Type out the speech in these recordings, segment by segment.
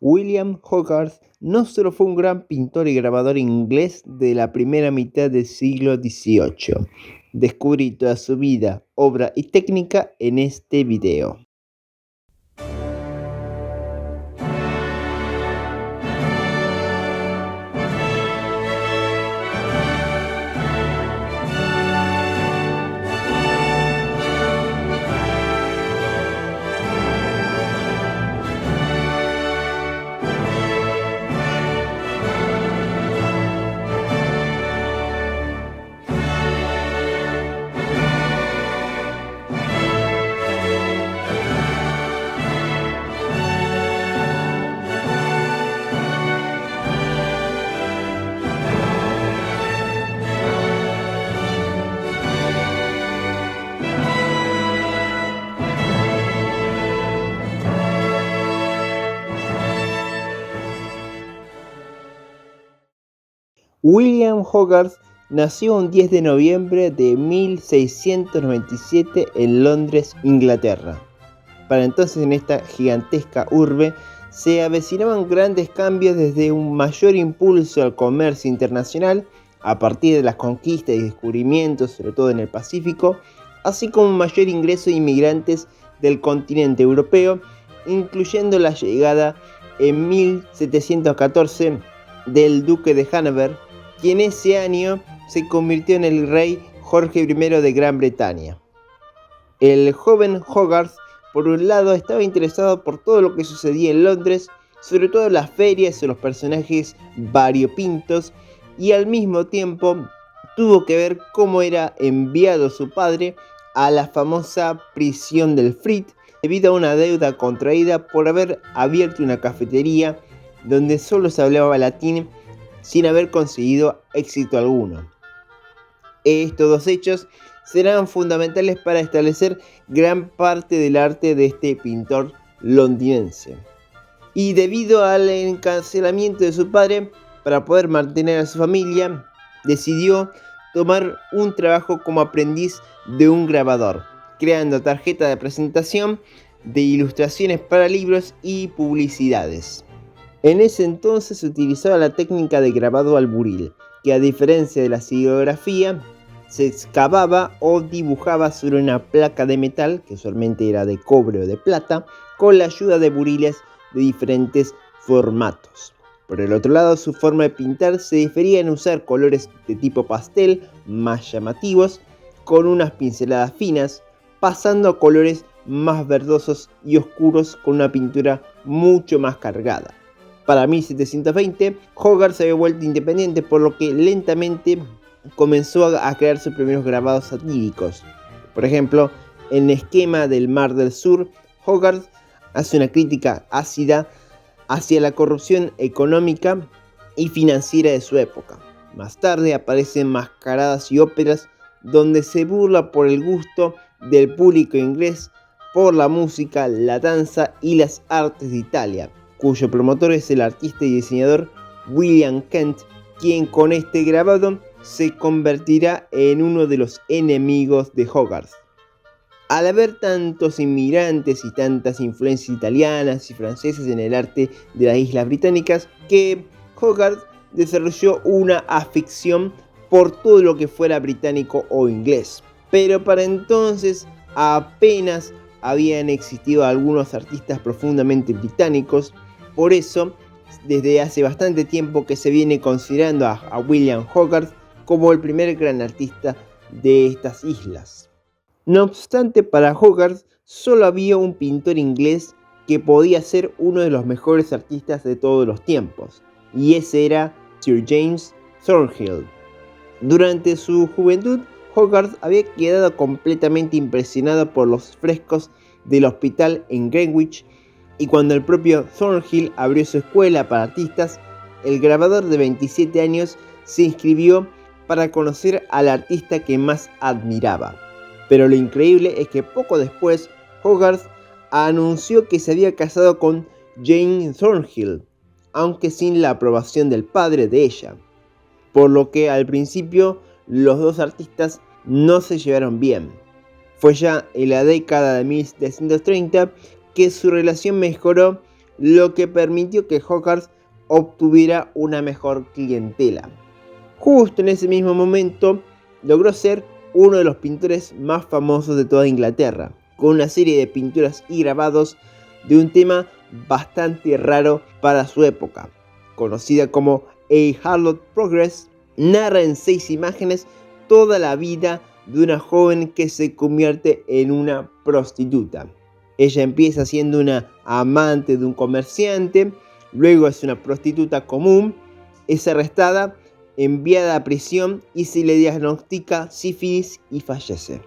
William Hogarth no solo fue un gran pintor y grabador inglés de la primera mitad del siglo XVIII. Descubrí toda su vida, obra y técnica en este video. William Hogarth nació un 10 de noviembre de 1697 en Londres, Inglaterra. Para entonces, en esta gigantesca urbe se avecinaban grandes cambios, desde un mayor impulso al comercio internacional a partir de las conquistas y descubrimientos, sobre todo en el Pacífico, así como un mayor ingreso de inmigrantes del continente europeo, incluyendo la llegada en 1714 del duque de Hanover, quien ese año se convirtió en el rey Jorge I de Gran Bretaña. El joven Hogarth, por un lado, estaba interesado por todo lo que sucedía en Londres, sobre todo las ferias o los personajes variopintos, y al mismo tiempo tuvo que ver cómo era enviado su padre a la famosa prisión del Fleet debido a una deuda contraída por haber abierto una cafetería donde solo se hablaba latín sin haber conseguido éxito alguno. Estos dos hechos serán fundamentales para establecer gran parte del arte de este pintor londinense. Y debido al encarcelamiento de su padre, para poder mantener a su familia, decidió tomar un trabajo como aprendiz de un grabador, creando tarjetas de presentación de ilustraciones para libros y publicidades. En ese entonces se utilizaba la técnica de grabado al buril, que a diferencia de la xilografía, se excavaba o dibujaba sobre una placa de metal, que usualmente era de cobre o de plata, con la ayuda de buriles de diferentes formatos. Por el otro lado, su forma de pintar se difería en usar colores de tipo pastel más llamativos, con unas pinceladas finas, pasando a colores más verdosos y oscuros con una pintura mucho más cargada. Para 1720, Hogarth se había vuelto independiente, por lo que lentamente comenzó a crear sus primeros grabados satíricos. Por ejemplo, en Esquema del Mar del Sur, Hogarth hace una crítica ácida hacia la corrupción económica y financiera de su época. Más tarde aparecen Mascaradas y Óperas, donde se burla por el gusto del público inglés por la música, la danza y las artes de Italia, cuyo promotor es el artista y diseñador William Kent, quien con este grabado se convertirá en uno de los enemigos de Hogarth. Al haber tantos inmigrantes y tantas influencias italianas y francesas en el arte de las Islas Británicas, que Hogarth desarrolló una afición por todo lo que fuera británico o inglés. Pero para entonces apenas habían existido algunos artistas profundamente británicos. Por eso, desde hace bastante tiempo que se viene considerando a William Hogarth como el primer gran artista de estas islas. No obstante, para Hogarth solo había un pintor inglés que podía ser uno de los mejores artistas de todos los tiempos, y ese era Sir James Thornhill. Durante su juventud, Hogarth había quedado completamente impresionado por los frescos del hospital en Greenwich, y cuando el propio Thornhill abrió su escuela para artistas, el grabador de 27 años se inscribió para conocer al artista que más admiraba. Pero lo increíble es que poco después Hogarth anunció que se había casado con Jane Thornhill, aunque sin la aprobación del padre de ella, por lo que al principio los dos artistas no se llevaron bien. Fue ya en la década de 1730 que su relación mejoró lo que permitió que Hogarth obtuviera una mejor clientela. Justo en ese mismo momento logró ser uno de los pintores más famosos de toda Inglaterra, con una serie de pinturas y grabados de un tema bastante raro para su época, conocida como A Harlot Progress. Narra en 6 imágenes toda la vida de una joven que se convierte en una prostituta. Ella empieza siendo una amante de un comerciante, luego es una prostituta común, es arrestada, enviada a prisión y se le diagnostica sífilis y fallece.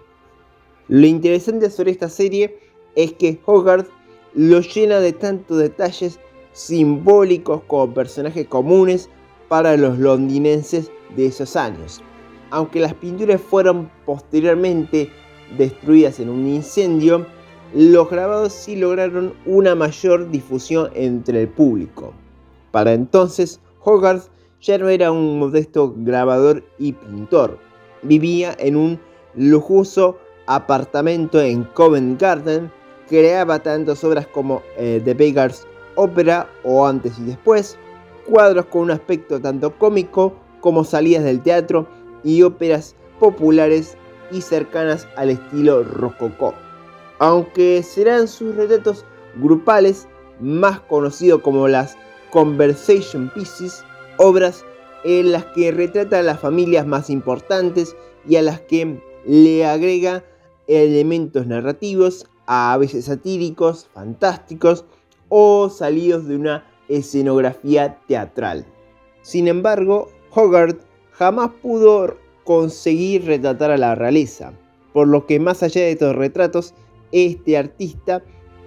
Lo interesante sobre esta serie es que Hogarth lo llena de tantos detalles simbólicos como personajes comunes para los londinenses de esos años. Aunque las pinturas fueron posteriormente destruidas en un incendio, los grabados sí lograron una mayor difusión entre el público. Para entonces, Hogarth ya no era un modesto grabador y pintor. Vivía en un lujoso apartamento en Covent Garden, creaba tantas obras como The Beggar's Opera o Antes y Después, cuadros con un aspecto tanto cómico como salidas del teatro y óperas populares y cercanas al estilo rococó. Aunque serán sus retratos grupales más conocidos como las Conversation Pieces, obras en las que retrata a las familias más importantes y a las que le agrega elementos narrativos, a veces satíricos, fantásticos o salidos de una escenografía teatral. Sin embargo, Hogarth jamás pudo conseguir retratar a la realeza, por lo que más allá de estos retratos, este artista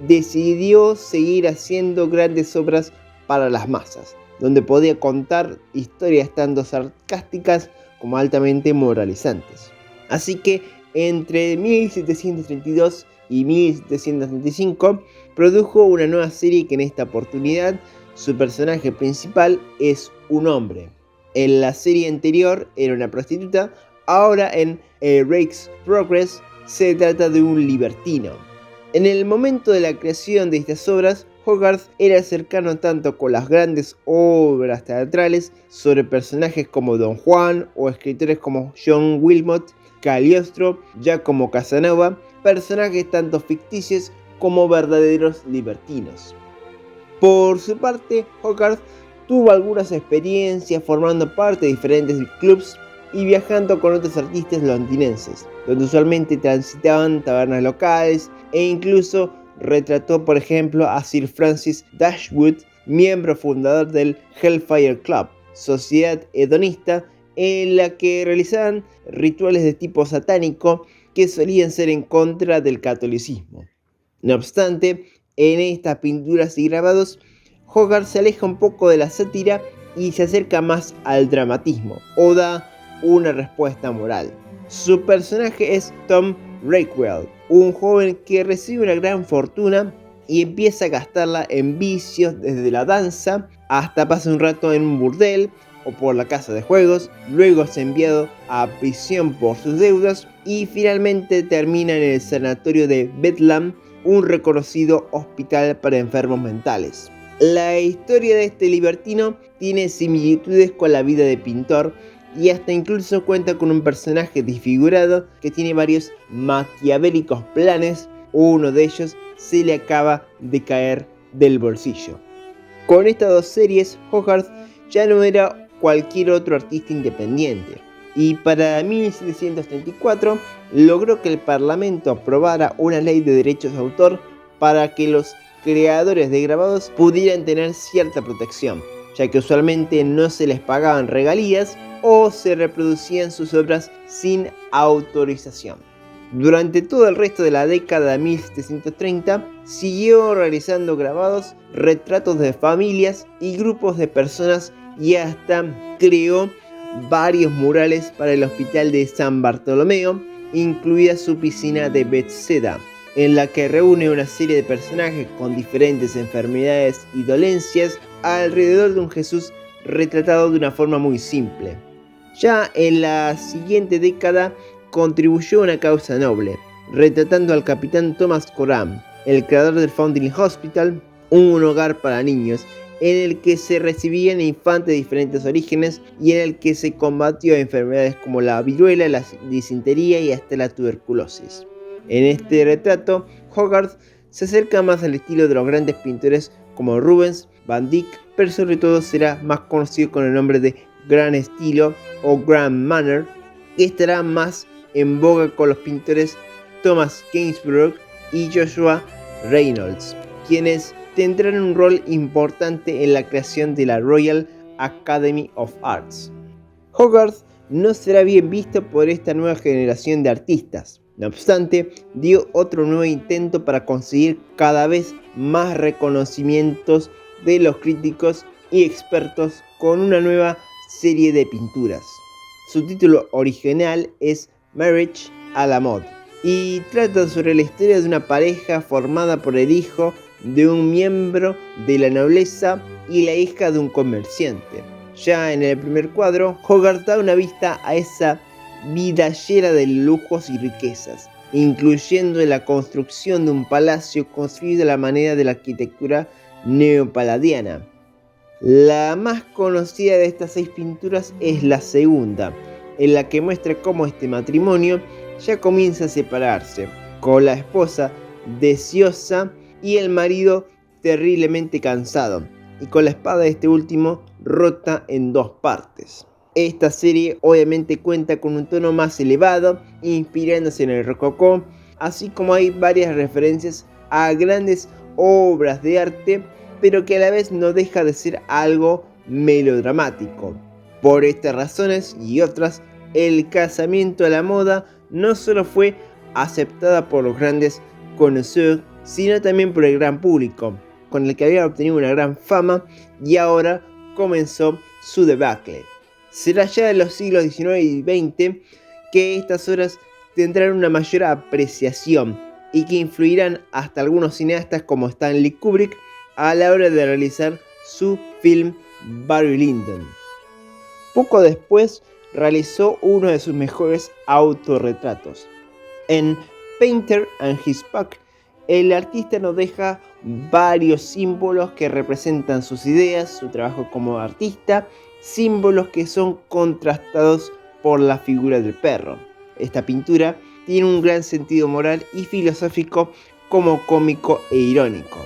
decidió seguir haciendo grandes obras para las masas, donde podía contar historias tanto sarcásticas como altamente moralizantes. Así que entre 1732 y 1735 produjo una nueva serie que en esta oportunidad su personaje principal es un hombre. En la serie anterior era una prostituta, ahora en A Rake's Progress se trata de un libertino. En el momento de la creación de estas obras, Hogarth era cercano tanto con las grandes obras teatrales sobre personajes como Don Juan o escritores como John Wilmot, Cagliostro, Giacomo Casanova, personajes tanto ficticios como verdaderos libertinos. Por su parte, Hogarth tuvo algunas experiencias formando parte de diferentes clubs y viajando con otros artistas londinenses, donde usualmente transitaban tabernas locales e incluso retrató, por ejemplo, a Sir Francis Dashwood, miembro fundador del Hellfire Club, sociedad hedonista en la que realizaban rituales de tipo satánico que solían ser en contra del catolicismo. No obstante, en estas pinturas y grabados, Hogarth se aleja un poco de la sátira y se acerca más al dramatismo, o da una respuesta moral. Su personaje es Tom Rakewell, un joven que recibe una gran fortuna y empieza a gastarla en vicios desde la danza hasta pasar un rato en un burdel o por la casa de juegos, luego es enviado a prisión por sus deudas y finalmente termina en el sanatorio de Bedlam, un reconocido hospital para enfermos mentales. La historia de este libertino tiene similitudes con la vida de pintor y hasta incluso cuenta con un personaje desfigurado que tiene varios maquiavélicos planes. Uno de ellos se le acaba de caer del bolsillo. Con estas dos series, Hogarth ya no era cualquier otro artista independiente, y para 1734 logró que el Parlamento aprobara una ley de derechos de autor para que los creadores de grabados pudieran tener cierta protección, ya que usualmente no se les pagaban regalías o se reproducían sus obras sin autorización. Durante todo el resto de la década de 1730 siguió realizando grabados, retratos de familias y grupos de personas y hasta creó varios murales para el hospital de San Bartolomeo, incluida su piscina de Bethesda, en la que reúne una serie de personajes con diferentes enfermedades y dolencias alrededor de un Jesús retratado de una forma muy simple. Ya en la siguiente década contribuyó a una causa noble, retratando al capitán Thomas Coram, el creador del Foundling Hospital, un hogar para niños, en el que se recibían infantes de diferentes orígenes y en el que se combatió enfermedades como la viruela, la disentería y hasta la tuberculosis. En este retrato, Hogarth se acerca más al estilo de los grandes pintores como Rubens, Van Dyck, pero sobre todo será más conocido con el nombre de Gran Estilo o Grand Manner, que estará más en boga con los pintores Thomas Gainsborough y Joshua Reynolds, quienes tendrán un rol importante en la creación de la Royal Academy of Arts. Hogarth no será bien visto por esta nueva generación de artistas. No obstante, dio otro nuevo intento para conseguir cada vez más reconocimientos de los críticos y expertos con una nueva serie de pinturas. Su título original es Marriage à la Mode y trata sobre la historia de una pareja formada por el hijo de un miembro de la nobleza y la hija de un comerciante. Ya en el primer cuadro, Hogarth da una vista a esa vida llena de lujos y riquezas, incluyendo la construcción de un palacio construido a la manera de la arquitectura neopaladiana. La más conocida de estas 6 pinturas es la segunda, en la que muestra cómo este matrimonio ya comienza a separarse, con la esposa deseosa y el marido terriblemente cansado, y con la espada de este último rota en 2 partes. Esta serie obviamente cuenta con un tono más elevado, inspirándose en el rococó, así como hay varias referencias a grandes obras de arte, pero que a la vez no deja de ser algo melodramático. Por estas razones y otras, el casamiento a la moda no solo fue aceptada por los grandes conocedores, sino también por el gran público, con el que había obtenido una gran fama y ahora comenzó su debacle. Será ya en los siglos XIX y XX que estas obras tendrán una mayor apreciación y que influirán hasta algunos cineastas como Stanley Kubrick a la hora de realizar su film Barry Lyndon. Poco después realizó uno de sus mejores autorretratos. En Painter and His Pack, el artista nos deja varios símbolos que representan sus ideas, su trabajo como artista, símbolos que son contrastados por la figura del perro. Esta pintura tiene un gran sentido moral y filosófico como cómico e irónico.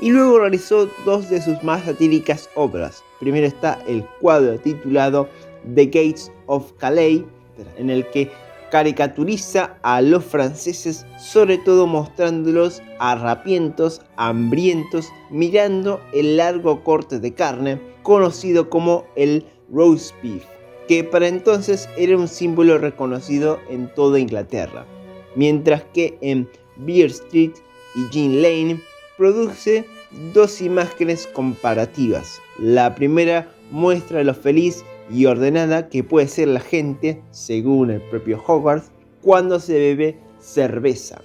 Y luego realizó 2 de sus más satíricas obras. Primero está el cuadro titulado The Gates of Calais, en el que caricaturiza a los franceses, sobre todo mostrándolos harapientos, hambrientos, mirando el largo corte de carne, conocido como el roast beef, que para entonces era un símbolo reconocido en toda Inglaterra. Mientras que en Beer Street y Jean Lane produce 2 imágenes comparativas. La primera muestra lo feliz y ordenada que puede ser la gente, según el propio Hogarth, cuando se bebe cerveza.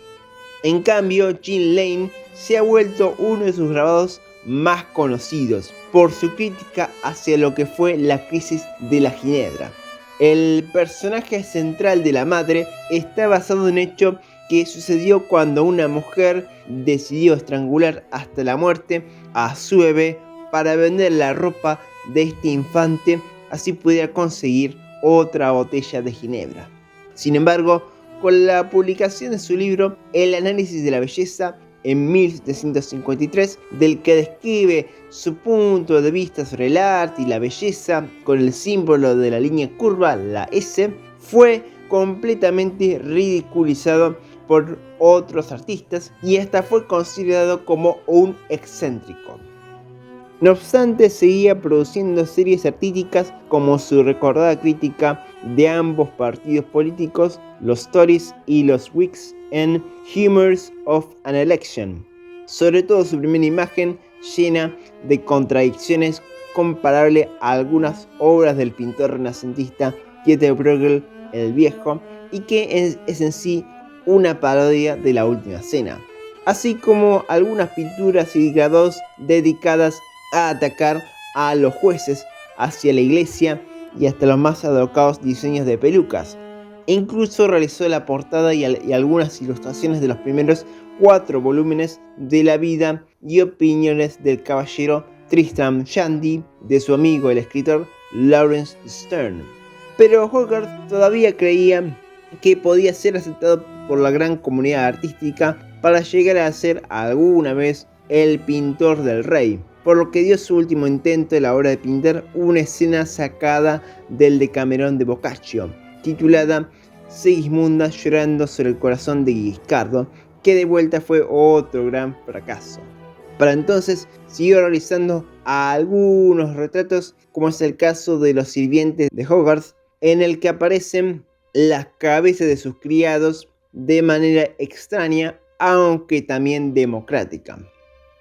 En cambio, Jean Lane se ha vuelto uno de sus grabados más conocidos por su crítica hacia lo que fue la crisis de la Ginebra. El personaje central de la madre está basado en un hecho que sucedió cuando una mujer decidió estrangular hasta la muerte a su bebé para vender la ropa de este infante, así pudiera conseguir otra botella de ginebra. Sin embargo, con la publicación de su libro El análisis de la belleza en 1753, del que describe su punto de vista sobre el arte y la belleza con el símbolo de la línea curva, la S, fue completamente ridiculizado por otros artistas y hasta fue considerado como un excéntrico. No obstante, seguía produciendo series artísticas como su recordada crítica de ambos partidos políticos, los Tories y los Whigs, en Humours of an Election. Sobre todo su primera imagen, llena de contradicciones, comparable a algunas obras del pintor renacentista Pieter Bruegel el Viejo, y que es en sí una parodia de La Última Cena, así como algunas pinturas y grabados dedicadas a atacar a los jueces, hacia la iglesia y hasta los más alocados diseños de pelucas. E incluso realizó la portada y algunas ilustraciones de los primeros 4 volúmenes de la vida y opiniones del caballero Tristram Shandy, de su amigo el escritor Laurence Sterne. Pero Hogarth todavía creía que podía ser aceptado por la gran comunidad artística para llegar a ser alguna vez el pintor del rey, por lo que dio su último intento a la hora de pintar una escena sacada del Decamerón de Boccaccio, titulada Segismunda llorando sobre el corazón de Guiscardo, que de vuelta fue otro gran fracaso. Para entonces siguió realizando algunos retratos, como es el caso de los sirvientes de Hogarth, en el que aparecen las cabezas de sus criados de manera extraña, aunque también democrática,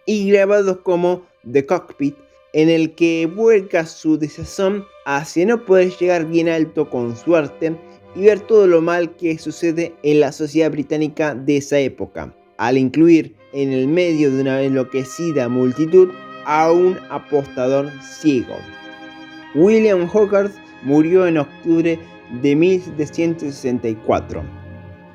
y grabados como The Cockpit, en el que vuelca su desazón hacia no poder llegar bien alto con su arte y ver todo lo mal que sucede en la sociedad británica de esa época, al incluir en el medio de una enloquecida multitud a un apostador ciego. William Hogarth murió en octubre de 1764.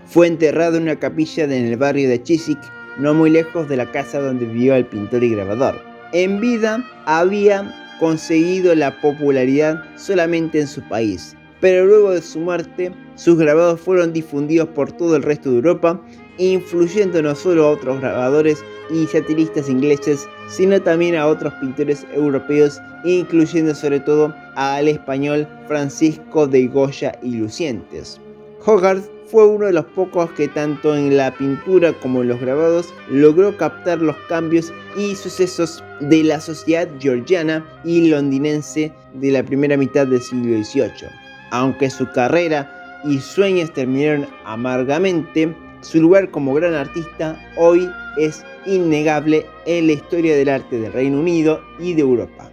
Fue enterrado en una capilla en el barrio de Chiswick, no muy lejos de la casa donde vivió el pintor y grabador. En vida había conseguido la popularidad solamente en su país, pero luego de su muerte, sus grabados fueron difundidos por todo el resto de Europa, influyendo no solo a otros grabadores y satiristas ingleses, sino también a otros pintores europeos, incluyendo sobre todo al español Francisco de Goya y Lucientes. Hogarth fue uno de los pocos que tanto en la pintura como en los grabados logró captar los cambios y sucesos de la sociedad georgiana y londinense de la primera mitad del siglo XVIII. Aunque su carrera y sueños terminaron amargamente, su lugar como gran artista hoy es innegable en la historia del arte del Reino Unido y de Europa.